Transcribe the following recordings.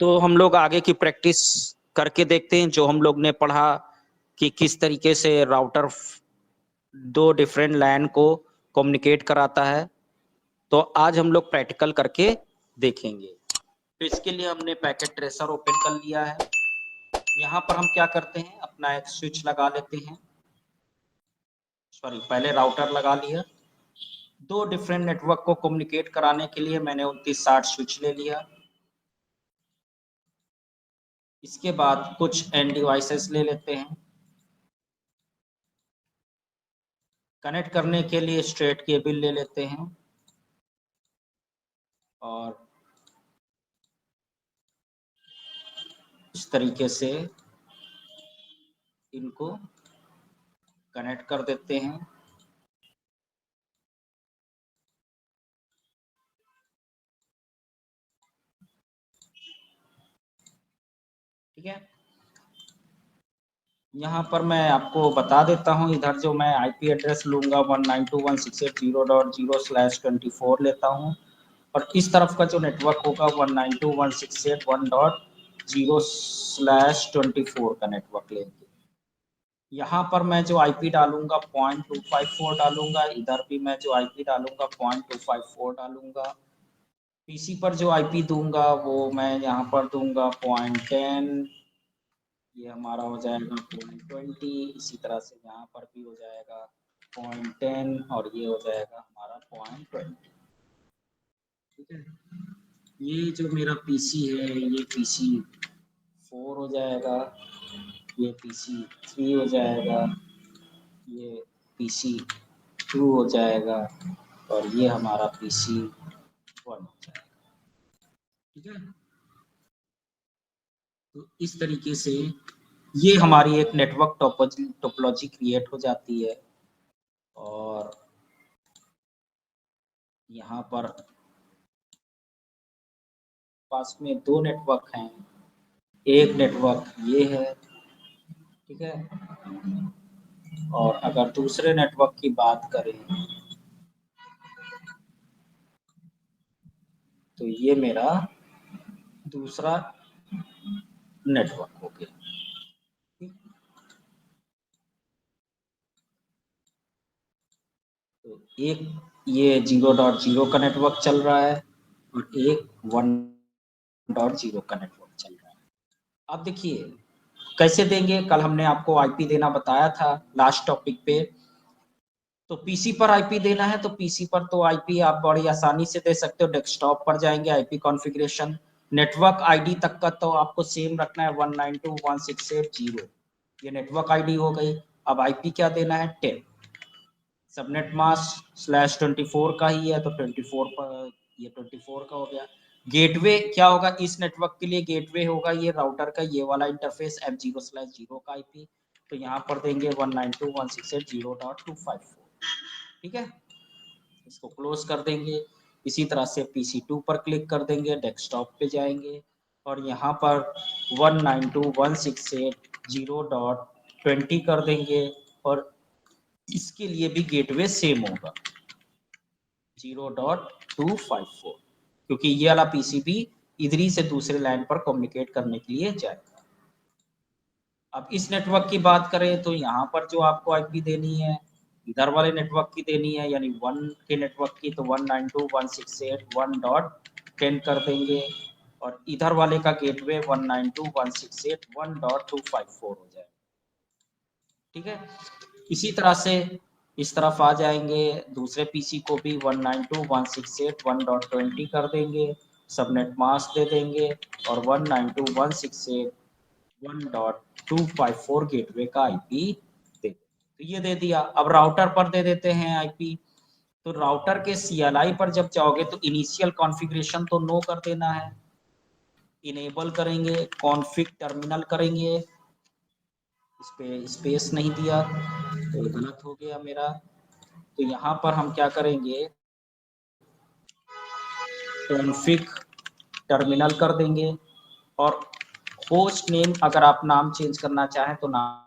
तो हम लोग आगे की प्रैक्टिस करके देखते हैं। जो हम लोग ने पढ़ा कि किस तरीके से राउटर दो डिफरेंट लैन को कम्युनिकेट कराता है, तो आज हम लोग प्रैक्टिकल करके देखेंगे। तो इसके लिए हमने पैकेट ट्रेसर ओपन कर लिया है। यहाँ पर हम क्या करते हैं, अपना एक स्विच लगा लेते हैं। सॉरी, पहले राउटर लगा लिया। दो डिफरेंट नेटवर्क को कम्युनिकेट कराने के लिए मैंने 2960 स्विच ले लिया। इसके बाद कुछ एंड डिवाइसेस ले लेते हैं। कनेक्ट करने के लिए स्ट्रेट केबल ले लेते हैं और इस तरीके से इनको कनेक्ट कर देते हैं। ठीक है, यहाँ पर मैं आपको बता देता हूँ, इधर जो मैं आईपी एड्रेस लूंगा 192.168.0.0/24 लेता हूँ, और इस तरफ का जो नेटवर्क होगा 192.168.1.0/24 का नेटवर्क लेंगे। यहाँ पर मैं जो आईपी डालूंगा 0.254 डालूंगा, इधर भी मैं जो आईपी डालूंगा 0.254 डालूंगा। पीसी पर जो आईपी दूंगा वो मैं यहाँ पर दूंगा 0.10, ये हमारा हो जाएगा 0.20। इसी तरह से यहाँ पर भी हो जाएगा 0.10 और ये हो जाएगा हमारा 0.20। ठीक है, ये जो मेरा पीसी है ये पीसी 4 हो जाएगा, ये पीसी 3 हो जाएगा, ये पीसी 2 हो जाएगा और ये हमारा पीसी 1 हो जाएगा। ठीक है, तो इस तरीके से ये हमारी एक नेटवर्क टोपोलॉजी क्रिएट हो जाती है। और यहाँ पर पास में दो नेटवर्क हैं, एक नेटवर्क ये है, ठीक है, और अगर दूसरे नेटवर्क की बात करें तो ये मेरा दूसरा नेटवर्क हो गया। तो एक ये 0.0 का नेटवर्क चल रहा है और एक 1.0 का नेटवर्क चल रहा है। अब देखिए कैसे देंगे, कल हमने आपको आईपी देना बताया था लास्ट टॉपिक पे। तो पीसी पर आईपी देना है तो पीसी पर तो आईपी आप बड़ी आसानी से दे सकते हो। डेस्कटॉप पर जाएंगे, आईपी कॉन्फ़िगरेशन, नेटवर्क आईडी तक का तो आपको सेम रखना है 192.168.0, ये नेटवर्क आईडी हो गई। अब आईपी क्या देना है, 10। सबनेट मास्क /24 का ही है तो 24 पर ये 24 का हो गया। गेटवे क्या होगा इस नेटवर्क के लिए, गेटवे होगा ये राउटर का ये वाला इंटरफेस F0/0 का आईपी, तो यहाँ पर देंगे 192.168.0.254। ठीक है, इसको क्लोज कर देंगे। इसी तरह से PC2 पर क्लिक कर देंगे, डेस्कटॉप पे जाएंगे और यहाँ पर 192.168.0.20 कर देंगे और इसके लिए भी गेटवे सेम होगा 0.254, क्योंकि ये वाला पीसीबी इधरी से दूसरे लाइन पर कम्युनिकेट करने के लिए जाएगा। अब इस नेटवर्क की बात करें तो यहाँ पर जो आपको आईपी देनी है इधर वाले नेटवर्क की देनी है, यानी 1 के नेटवर्क की तो 192.168.1.10 कर देंगे और इधर वाले का गेटवे 192.168.1.254 हो जाएगा। ठीक है, इसी तरह से इस तरफ आ जाएंगे, दूसरे पीसी को भी 192.168.1.20 कर देंगे, सबनेट मास्क दे देंगे और 192.168.1.254 गेटवे का आईपी दे। तो ये दे दिया। अब राउटर पर दे देते हैं आईपी। तो राउटर के CLI पर जब जाओगे तो इनिशियल कॉन्फ़िगरेशन तो नो कर देना है, इनेबल करेंगे, कॉन्फ़िग टर्मिनल करेंगे, इस पे स्पेस नहीं दिया तो गलत हो गया मेरा। तो यहाँ पर हम क्या करेंगे, कॉन्फ़िग टर्मिनल कर देंगे और होस्ट नेम अगर आप नाम चेंज करना चाहें तो नाम,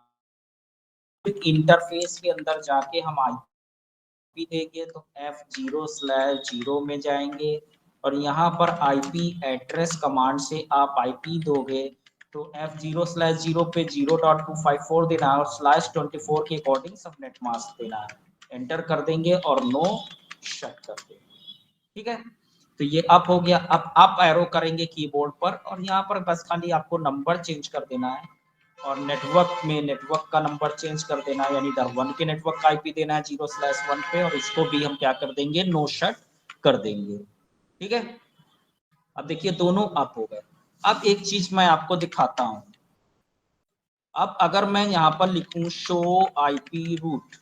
इंटरफेस के अंदर जाके हम आईपी देंगे तो F0/0 में जाएंगे और यहाँ पर आईपी एड्रेस कमांड से आप आईपी दोगे तो F0/0 पे 0.254 देना है और /24 के अकॉर्डिंग सबनेट मास्क देना है। एंटर कर देंगे और नो शट कर देंगे। ठीक है, तो ये अप हो गया। अब अप एरो करेंगे कीबोर्ड पर और यहाँ पर बस खाली आपको नंबर चेंज कर देना है और नेटवर्क में नेटवर्क का नंबर चेंज कर देना है, यानी इधर 1 के नेटवर्क का आईपी देना है 0/1 पे और इसको भी हम क्या कर देंगे, नो शट कर देंगे। ठीक है, अब देखिए दोनों अप हो गए। अब एक चीज मैं आपको दिखाता हूं। अब अगर मैं यहाँ पर लिखूं शो आईपी रूट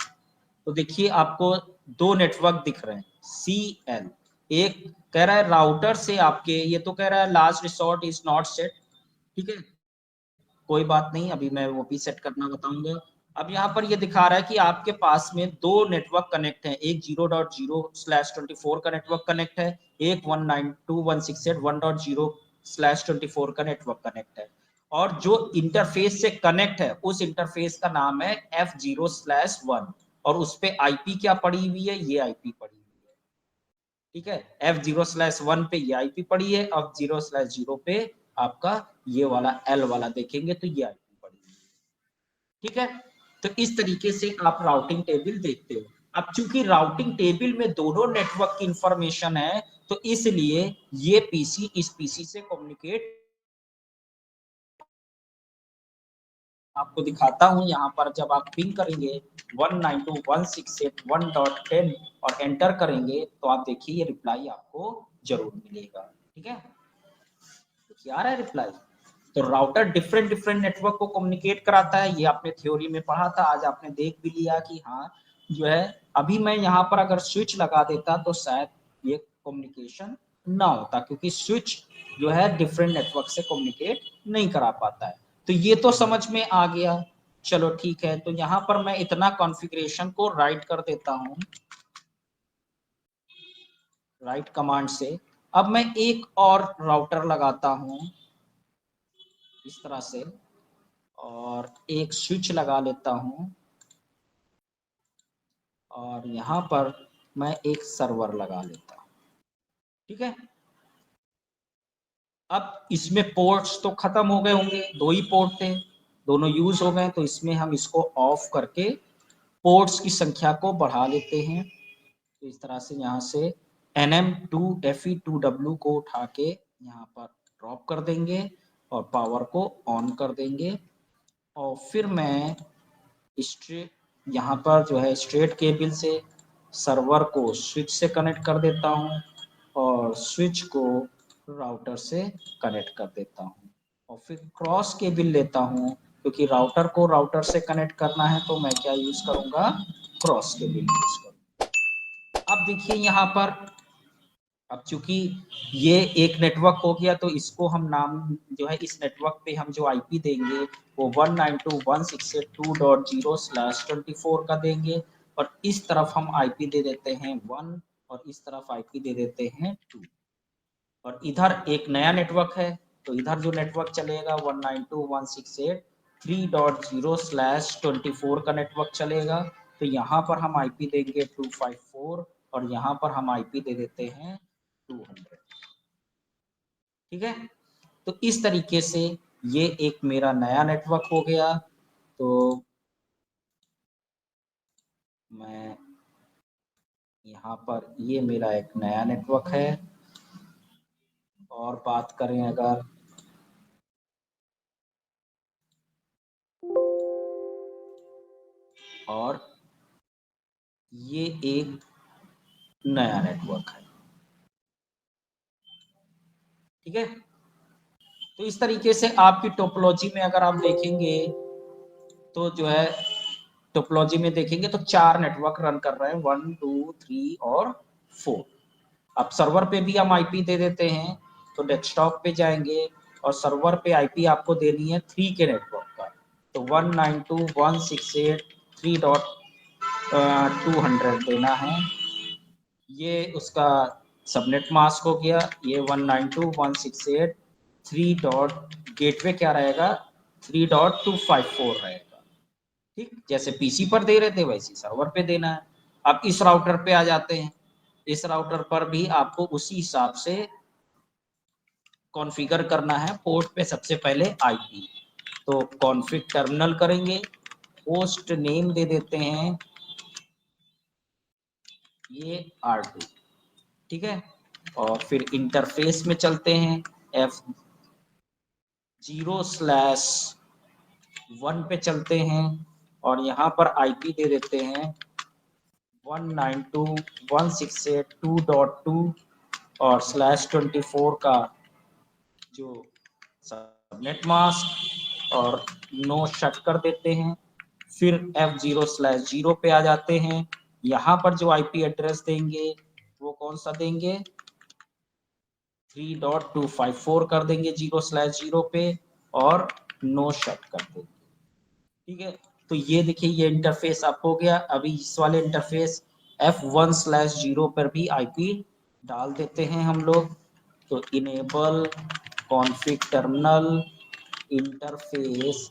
तो देखिए आपको दो नेटवर्क दिख रहे हैं CL। एक कह रहा है राउटर से आपके, ये तो कह रहा है last resort is not set. ठीक है, कोई बात नहीं, अभी मैं वो भी सेट करना बताऊंगा। अब यहाँ पर ये दिखा रहा है कि आपके पास में दो नेटवर्क कनेक्ट है, एक 0.0/24 का नेटवर्क कनेक्ट है, एक 192.168.1.0/24 का नेटवर्क कनेक्ट है और जो इंटरफेस से कनेक्ट है उस इंटरफेस का नाम है F0/1 और उस पे आईपी क्या पड़ी हुई है, ये आईपी पड़ी हुई है। ठीक है, F0/1 पे ये आईपी पड़ी है, F0/0 पे आपका ये वाला L वाला देखेंगे तो ये आईपी पड़ी है। ठीक है, तो इस तरीके से आप राउटिंग टेबल देखते हो। अब चूंकि राउटिंग टेबल में दोनों नेटवर्क की इंफॉर्मेशन है तो इसलिए ये पीसी इस पीसी से कम्युनिकेट, आपको दिखाता हूं। यहाँ पर जब आप पिंग करेंगे 192.168.1.10 और एंटर करेंगे तो आप देखिए ये रिप्लाई आपको जरूर मिलेगा। ठीक है, तो क्या आ रहा है रिप्लाई, तो राउटर डिफरेंट डिफरेंट नेटवर्क को कम्युनिकेट कराता है। ये आपने थ्योरी में पढ़ा था, आज आपने देख भी लिया कि हाँ जो है। अभी मैं यहाँ पर अगर स्विच लगा देता तो शायद ये कम्युनिकेशन ना होता, क्योंकि स्विच जो है डिफरेंट नेटवर्क से कम्युनिकेट नहीं करा पाता है। तो ये तो समझ में आ गया, चलो ठीक है। तो यहाँ पर मैं इतना कॉन्फ़िगरेशन को राइट कर देता हूँ, राइट कमांड से। अब मैं एक और राउटर लगाता हूँ इस तरह से और एक स्विच लगा लेता हूं और यहां पर मैं एक सर्वर लगा लेता हूं। ठीक है, अब इसमें पोर्ट्स तो खत्म हो गए होंगे, दो ही पोर्ट थे, दोनों यूज हो गए, तो इसमें हम इसको ऑफ करके पोर्ट्स की संख्या को बढ़ा लेते हैं। तो इस तरह से यहाँ से NM2FE2W को उठा के यहाँ पर ड्रॉप कर देंगे और पावर को ऑन कर देंगे और फिर मैं स्ट्रेट यहाँ पर जो है स्ट्रेट केबल से सर्वर को स्विच से कनेक्ट कर देता हूँ और स्विच को राउटर से कनेक्ट कर देता हूँ और फिर क्रॉस केबल लेता हूँ, क्योंकि राउटर को राउटर से कनेक्ट करना है तो मैं क्या यूज करूंगा, क्रॉस केबल यूज करूंगा। अब देखिए यहाँ पर, अब चूंकि ये एक नेटवर्क हो गया तो इसको हम नाम जो है इस नेटवर्क पे हम जो आईपी देंगे वो 192.168.2.0/24 का देंगे और इस तरफ हम आईपी दे देते हैं 1 और इस तरफ आईपी दे देते हैं 2 और इधर एक नया नेटवर्क है तो इधर जो नेटवर्क चलेगा 192.168.3.0/24 का नेटवर्क चलेगा। तो यहाँ पर हम आईपी देंगे 254 और यहाँ पर हम आईपी दे देते हैं 200। ठीक है, तो इस तरीके से ये एक मेरा नया नेटवर्क हो गया। तो मैं यहाँ पर, ये मेरा एक नया नेटवर्क है और बात करें अगर और ये एक नया नेटवर्क है। ठीक है, तो इस तरीके से आपकी टोपोलॉजी में अगर आप देखेंगे तो जो है टोपोलॉजी में देखेंगे तो 4 नेटवर्क रन कर रहे हैं, 1 2 3 और 4। अब सर्वर पे भी हम आईपी दे देते हैं तो डेस्कटॉप पे जाएंगे और सर्वर पे आईपी आपको देनी है 3 के नेटवर्क का, तो 192.168.200 देना है। ये उसका सबनेट मास्क हो गया, ये 192.168.3 गेटवे क्या रहेगा, 3.254 रहेगा। ठीक, जैसे पीसी पर दे रहे थे वैसे सर्वर पे देना है। अब इस राउटर पे आ जाते हैं, इस राउटर पर भी आपको उसी हिसाब से कॉन्फ़िगर करना है पोर्ट पे सबसे पहले आईपी। तो कॉन्फ़िग टर्मिनल करेंगे, होस्ट नेम दे देते हैं ये R2, ठीक है। और फिर इंटरफेस में चलते हैं, F0/1 पे चलते हैं और यहाँ पर आईपी दे देते हैं 192.168.2.2 और /24 का जो सबनेट मास्क और नो शट कर देते हैं। फिर F0/0 पे आ जाते हैं। यहाँ पर जो आईपी एड्रेस देंगे वो कौन सा देंगे, 3.254 कर देंगे 0/0 पे और नो शट कर देंगे, ठीक है। तो ये देखिए ये इंटरफेस अप हो गया। अभी इस वाले इंटरफेस F1/0 पर भी आईपी डाल देते हैं हम लोग। तो enable config terminal interface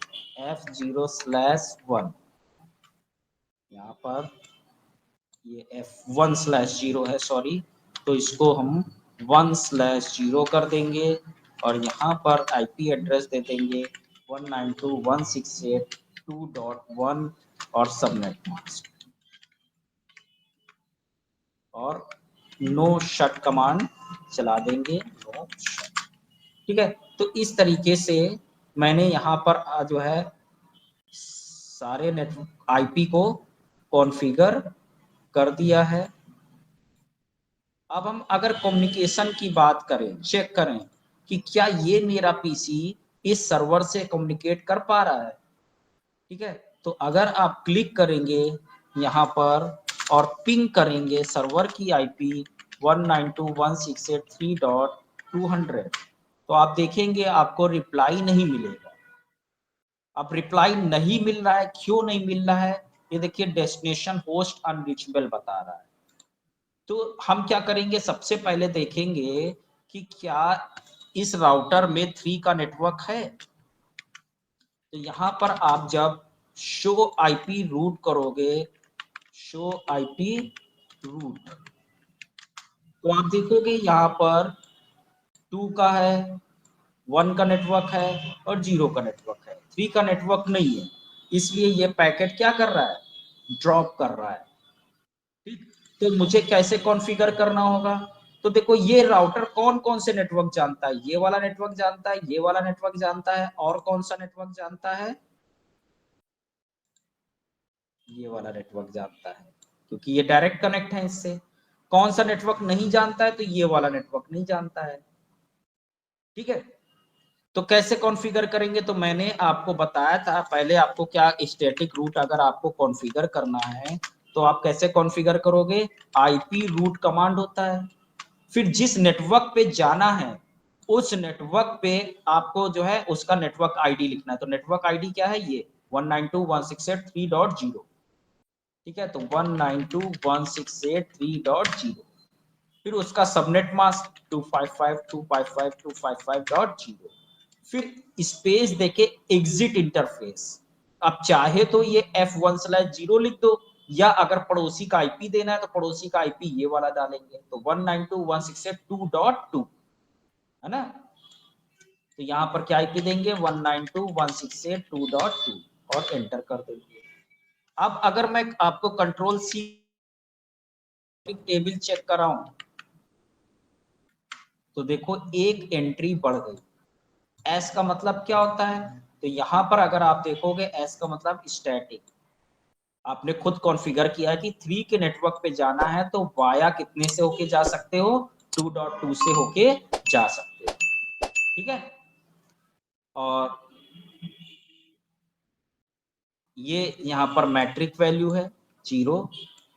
F0/1, यहाँ पर ये F1/0 है, सॉरी, तो इसको हम 1/0 कर देंगे और यहाँ पर आईपी एड्रेस दे देंगे 192.168.2.1 और सबनेट मास्क और नो शट कमांड चला देंगे, नो शट, ठीक है। तो इस तरीके से मैंने यहाँ पर जो है सारे नेटवर्क आईपी को कॉन्फ़िगर कर दिया है। अब हम अगर कम्युनिकेशन की बात करें, चेक करें कि क्या ये मेरा पीसी इस सर्वर से कम्युनिकेट कर पा रहा है, ठीक है। तो अगर आप क्लिक करेंगे यहाँ पर और पिंग करेंगे सर्वर की आईपी 192.168.3.200, तो आप देखेंगे आपको रिप्लाई नहीं मिलेगा। अब रिप्लाई नहीं मिल रहा है, क्यों नहीं मिल रहा है, ये देखिए डेस्टिनेशन होस्ट अनरीचेबल बता रहा है। तो हम क्या करेंगे, सबसे पहले देखेंगे कि क्या इस राउटर में 3 का नेटवर्क है। तो यहाँ पर आप जब शो आईपी रूट करोगे, शो आईपी रूट, तो आप देखोगे यहाँ पर 2 का है, 1 का नेटवर्क है और 0 का नेटवर्क है, 3 का नेटवर्क नहीं है। इसलिए ये पैकेट क्या कर रहा है, ड्रॉप कर रहा है, ठीक। तो मुझे कैसे कॉन्फ़िगर करना होगा, तो देखो ये राउटर कौन कौन से नेटवर्क जानता है, ये वाला नेटवर्क जानता है, ये वाला नेटवर्क जानता है, और कौन सा नेटवर्क जानता है, ये वाला नेटवर्क जानता है, क्योंकि ये डायरेक्ट कनेक्ट है इससे। कौन सा नेटवर्क नहीं जानता है, तो ये वाला नेटवर्क नहीं जानता है, ठीक है। तो कैसे कॉन्फ़िगर करेंगे, तो मैंने आपको बताया था पहले, आपको क्या स्टैटिक रूट अगर आपको कॉन्फ़िगर करना है तो आप कैसे कॉन्फ़िगर करोगे, आईपी रूट कमांड होता है। फिर जिस नेटवर्क पे जाना है उस नेटवर्क पे आपको जो है उसका नेटवर्क आईडी लिखना है। तो नेटवर्क आईडी क्या है, ये 192.168.3.0, ठीक है। तो 192.168.3.0, फिर उसका सबनेट मास्क 255.255.255.0, फिर स्पेस देके एग्जिट इंटरफेस। अब चाहे तो ये F1/0 लिख दो, या अगर पड़ोसी का आईपी देना है तो पड़ोसी का आईपी ये वाला डालेंगे, तो 192.168.2.2, है ना। तो यहाँ पर क्या आईपी देंगे, 192.168.2.2 और एंटर कर देंगे। अब अगर मैं आपको कंट्रोल सी टेबल चेक कराऊं तो देखो एक एंट्री बढ़ गई। एस का मतलब क्या होता है, तो यहाँ पर अगर आप देखोगे एस का मतलब स्टैटिक। आपने खुद कॉन्फ़िगर किया है कि 3 के नेटवर्क पे जाना है तो वाया कितने से होके जा सकते हो, 2.2 से होके जा सकते हो, ठीक है। और ये यहाँ पर मैट्रिक वैल्यू है 0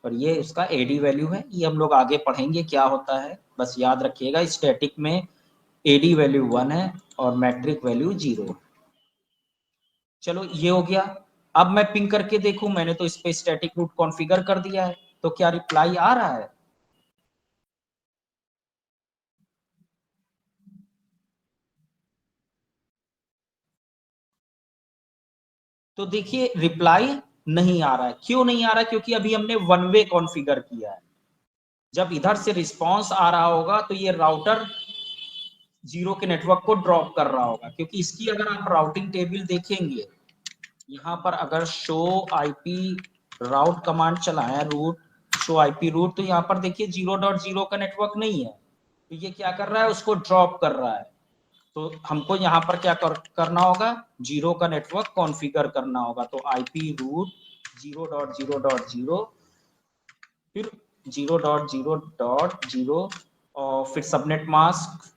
और ये उसका एडी वैल्यू है। ये हम लोग आगे पढ़ेंगे क्या होता है, बस याद रखिएगा स्टैटिक में एडी वैल्यू 1 है और मैट्रिक वैल्यू 0। चलो ये हो गया। अब मैं पिंग करके देखूं, मैंने तो इस पे स्टैटिक रूट कॉन्फ़िगर कर दिया है, तो क्या रिप्लाई आ रहा है, तो देखिए रिप्लाई नहीं आ रहा है। क्यों नहीं आ रहा है, क्योंकि अभी हमने वन वे कॉन्फ़िगर किया है। जब इधर से रिस्पांस आ रहा होगा तो ये राउटर जीरो के नेटवर्क को ड्रॉप कर रहा होगा, क्योंकि इसकी अगर आप राउटिंग टेबल देखेंगे, यहाँ पर अगर शो आईपी राउट कमांड चलाएं, रूट शो आईपी रूट, तो यहाँ पर देखिए 0.0 का नेटवर्क नहीं है, तो ये क्या कर रहा है, उसको ड्रॉप कर रहा है। तो हमको यहाँ पर क्या करना होगा, जीरो का नेटवर्क कॉन्फ़िगर करना होगा। तो आईपी रूट 0.0.0 फिर 0.0.0 और फिर सबनेट मास्क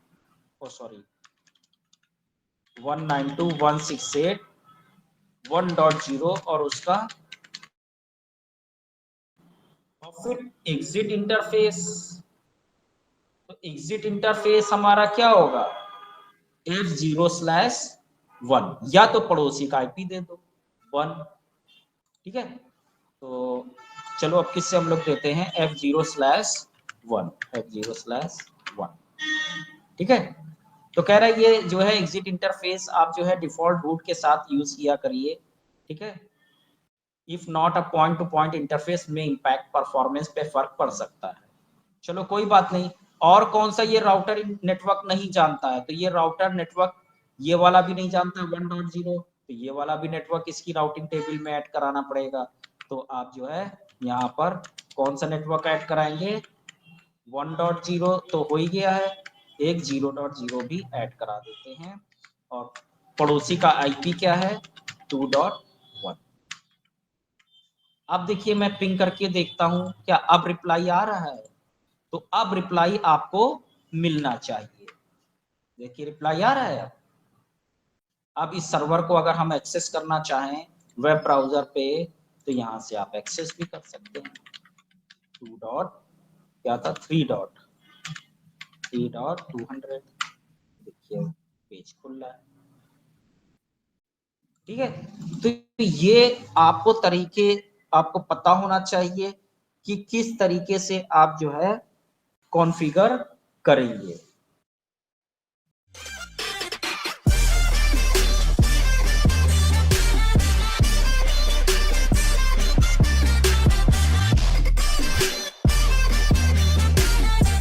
192.168.1.0 और उसका, और फिर एग्जिट इंटरफेस। तो एग्जिट इंटरफेस हमारा क्या होगा, F0/1, या तो पड़ोसी का आईपी दे दो 1, ठीक है। तो चलो अब किससे हम लोग देते हैं, F0/1, F0/1, ठीक है। तो कह रहा है ये जो है एग्जिट इंटरफेस आप जो है डिफॉल्ट रूट के साथ यूज किया करिए, ठीक है। If not a point two point interface में इम्पैक्ट परफॉर्मेंस पे फर्क पड़ सकता है। चलो कोई बात नहीं। और कौन सा ये राउटर नेटवर्क नहीं जानता है, तो ये राउटर नेटवर्क ये वाला भी नहीं जानता 1.0, तो ये वाला भी नेटवर्क इसकी राउटिंग टेबल में ऐड कराना पड़ेगा। तो आप जो है यहाँ पर कौन सा नेटवर्क ऐड कराएंगे, 1.0 तो हो ही गया है, एक 0.0 भी ऐड करा देते हैं, और पड़ोसी का आईपी क्या है, 2.1। अब देखिए मैं पिंग करके देखता हूं क्या अब रिप्लाई आ रहा है, तो अब रिप्लाई आपको मिलना चाहिए। देखिए रिप्लाई आ रहा है। अब इस सर्वर को अगर हम एक्सेस करना चाहें वेब ब्राउजर पे, तो यहां से आप एक्सेस भी कर सकते हैं। 2 डॉट क्या था, 3.200, देखिए पेज खुल रहा है, ठीक है। तो ये आपको तरीके आपको पता होना चाहिए कि किस तरीके से आप जो है कॉन्फ़िगर करेंगे।